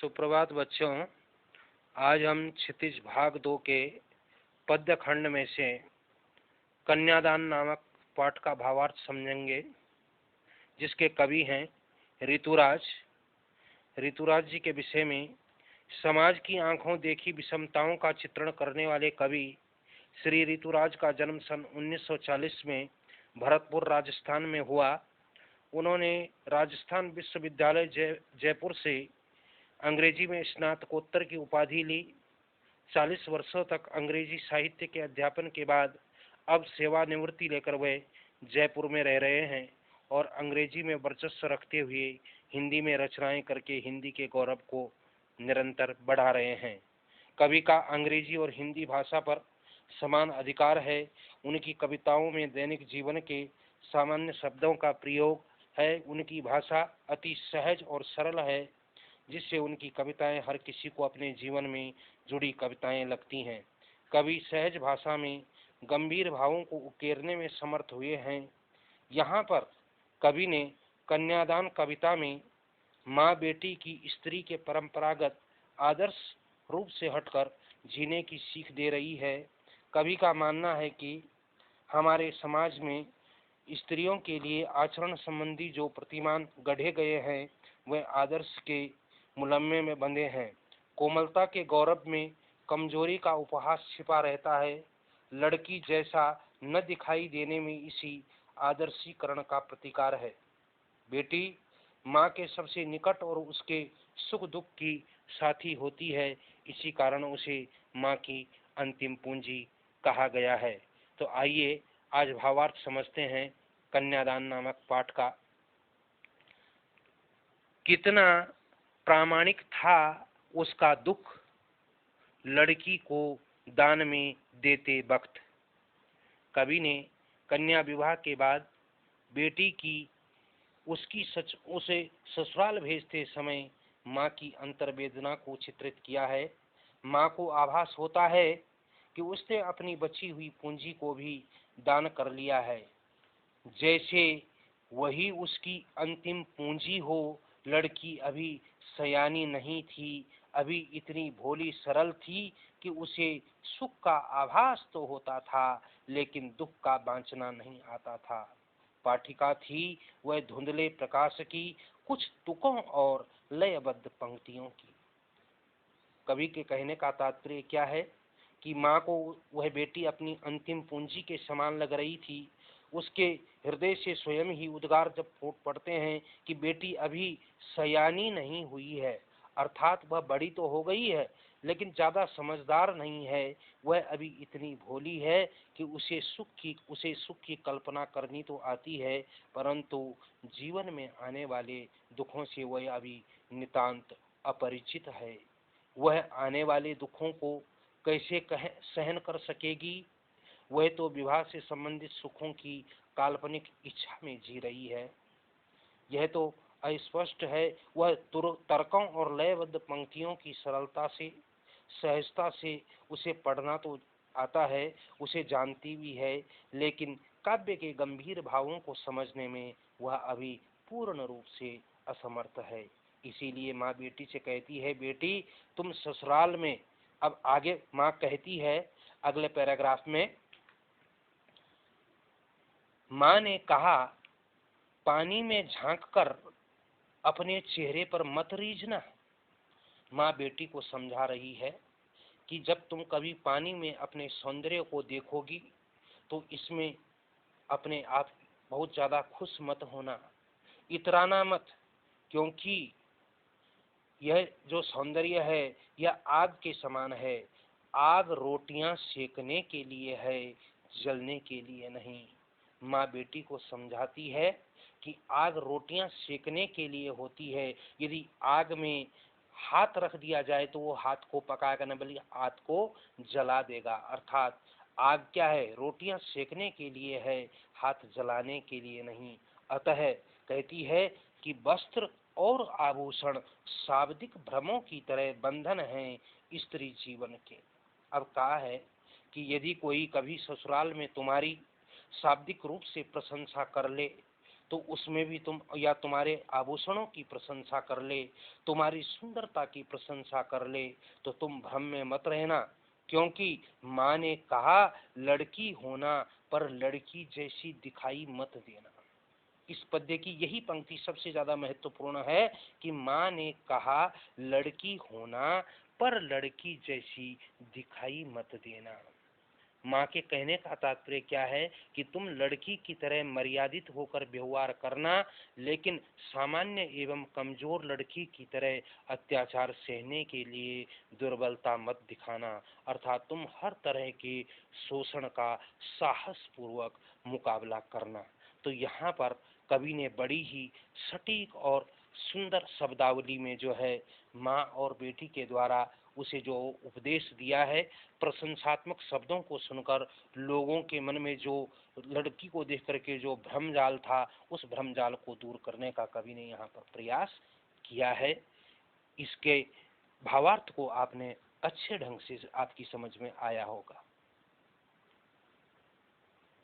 सुप्रभात बच्चों। आज हम क्षितिज भाग 2 के पद्य खंड में से कन्यादान नामक पाठ का भावार्थ समझेंगे, जिसके कवि हैं ऋतुराज। ऋतुराज जी के विषय में समाज की आंखों देखी विषमताओं का चित्रण करने वाले कवि श्री ऋतुराज का जन्म सन 1940 में भरतपुर राजस्थान में हुआ। उन्होंने राजस्थान विश्वविद्यालय जयपुर से अंग्रेजी में स्नातकोत्तर की उपाधि ली। 40 वर्षों तक अंग्रेजी साहित्य के अध्यापन के बाद अब सेवानिवृत्ति लेकर वे जयपुर में रह रहे हैं और अंग्रेजी में वर्चस्व रखते हुए हिंदी में रचनाएं करके हिंदी के गौरव को निरंतर बढ़ा रहे हैं। कवि का अंग्रेजी और हिंदी भाषा पर समान अधिकार है। उनकी कविताओं में दैनिक जीवन के सामान्य शब्दों का प्रयोग है। उनकी भाषा अति सहज और सरल है, जिससे उनकी कविताएं हर किसी को अपने जीवन में जुड़ी कविताएं लगती हैं। कवि सहज भाषा में गंभीर भावों को उकेरने में समर्थ हुए हैं। यहाँ पर कवि ने कन्यादान कविता में माँ बेटी की स्त्री के परंपरागत आदर्श रूप से हटकर जीने की सीख दे रही है। कवि का मानना है कि हमारे समाज में स्त्रियों के लिए आचरण संबंधी जो प्रतिमान गढ़े गए हैं, वह आदर्श के मुलम्मे में बंधे हैं। कोमलता के गौरव में कमजोरी का उपहास छिपा रहता है। लड़की जैसा न दिखाई देने में इसी आदर्शीकरण का प्रतिकार है। बेटी माँ के सबसे निकट और उसके सुख दुख की साथी होती है, इसी कारण उसे माँ की अंतिम पूंजी कहा गया है। तो आइए आज भावार्थ समझते हैं कन्यादान नामक पाठ का। कितना प्रामाणिक था उसका दुख, लड़की को दान में देते वक्त। कवि ने कन्या विवाह के बाद बेटी की उसे ससुराल भेजते समय माँ की अंतर्वेदना को चित्रित किया है। माँ को आभास होता है कि उसने अपनी बची हुई पूंजी को भी दान कर लिया है, जैसे वही उसकी अंतिम पूंजी हो। लड़की अभी सयानी नहीं थी, अभी इतनी भोली सरल थी कि उसे सुख का आभास तो होता था, लेकिन दुख का बांचना नहीं आता था। पाठिका थी वह धुंधले प्रकाश की, कुछ तुकों और लयबद्ध पंक्तियों की। कवि के कहने का तात्पर्य क्या है कि माँ को वह बेटी अपनी अंतिम पूंजी के समान लग रही थी। उसके हृदय से स्वयं ही उद्गार जब फूट पड़ते हैं कि बेटी अभी सयानी नहीं हुई है, अर्थात वह बड़ी तो हो गई है लेकिन ज्यादा समझदार नहीं है। वह अभी इतनी भोली है कि उसे सुख की कल्पना करनी तो आती है, परंतु जीवन में आने वाले दुखों से वह अभी नितांत अपरिचित है। वह आने वाले दुखों को कैसे सहन कर सकेगी? वह तो विवाह से संबंधित सुखों की काल्पनिक इच्छा में जी रही है। यह तो अस्पष्ट है। वह तर्कों और लयबद्ध पंक्तियों की सरलता से, सहजता से उसे पढ़ना तो आता है, उसे जानती भी है, लेकिन काव्य के गंभीर भावों को समझने में वह अभी पूर्ण रूप से असमर्थ है। इसीलिए माँ बेटी से कहती है, बेटी तुम ससुराल में। अब आगे माँ कहती है अगले पैराग्राफ में, माँ ने कहा पानी में झांककर अपने चेहरे पर मत रीझना। माँ बेटी को समझा रही है कि जब तुम कभी पानी में अपने सौंदर्य को देखोगी तो इसमें अपने आप बहुत ज्यादा खुश मत होना, इतराना मत, क्योंकि यह जो सौंदर्य है यह आग के समान है। आग रोटियां सेकने के लिए है, जलने के लिए नहीं। माँ बेटी को समझाती है कि आग रोटियां सेकने के लिए होती है। यदि आग में हाथ रख दिया जाए तो वो हाथ को पकाएगा न, बल्कि हाथ को जला देगा। अर्थात आग क्या है? रोटियां सेकने के लिए है, हाथ जलाने के लिए नहीं। अतः कहती है कि वस्त्र और आभूषण शाब्दिक भ्रमों की तरह बंधन हैं स्त्री जीवन के। अब कहा है कि यदि कोई कभी ससुराल में तुम्हारी शाब्दिक रूप से प्रशंसा कर ले तो उसमें भी तुम या तुम्हारे आभूषणों की प्रशंसा कर ले, तुम्हारी सुंदरता की प्रशंसा कर ले, तो तुम भ्रम में मत रहना, क्योंकि माँ ने कहा लड़की होना पर लड़की जैसी दिखाई मत देना। इस पद्य की यही पंक्ति सबसे ज्यादा महत्वपूर्ण है कि माँ ने कहा लड़की होना पर लड़की जैसी दिखाई मत देना। माँ के कहने का तात्पर्य क्या है कि तुम लड़की की तरह मर्यादित होकर व्यवहार करना, लेकिन सामान्य एवं कमजोर लड़की की तरह अत्याचार सहने के लिए दुर्बलता मत दिखाना, अर्थात तुम हर तरह के शोषण का साहस पूर्वक मुकाबला करना। तो यहाँ पर कवि ने बड़ी ही सटीक और सुंदर शब्दावली में जो है माँ और बेटी के द्वारा उसे जो उपदेश दिया है, प्रशंसात्मक शब्दों को सुनकर लोगों के मन में जो लड़की को देख करके जो भ्रमजाल था, उस भ्रमजाल को दूर करने का कवि ने यहाँ पर प्रयास किया है। इसके भावार्थ को आपने अच्छे ढंग से आपकी समझ में आया होगा।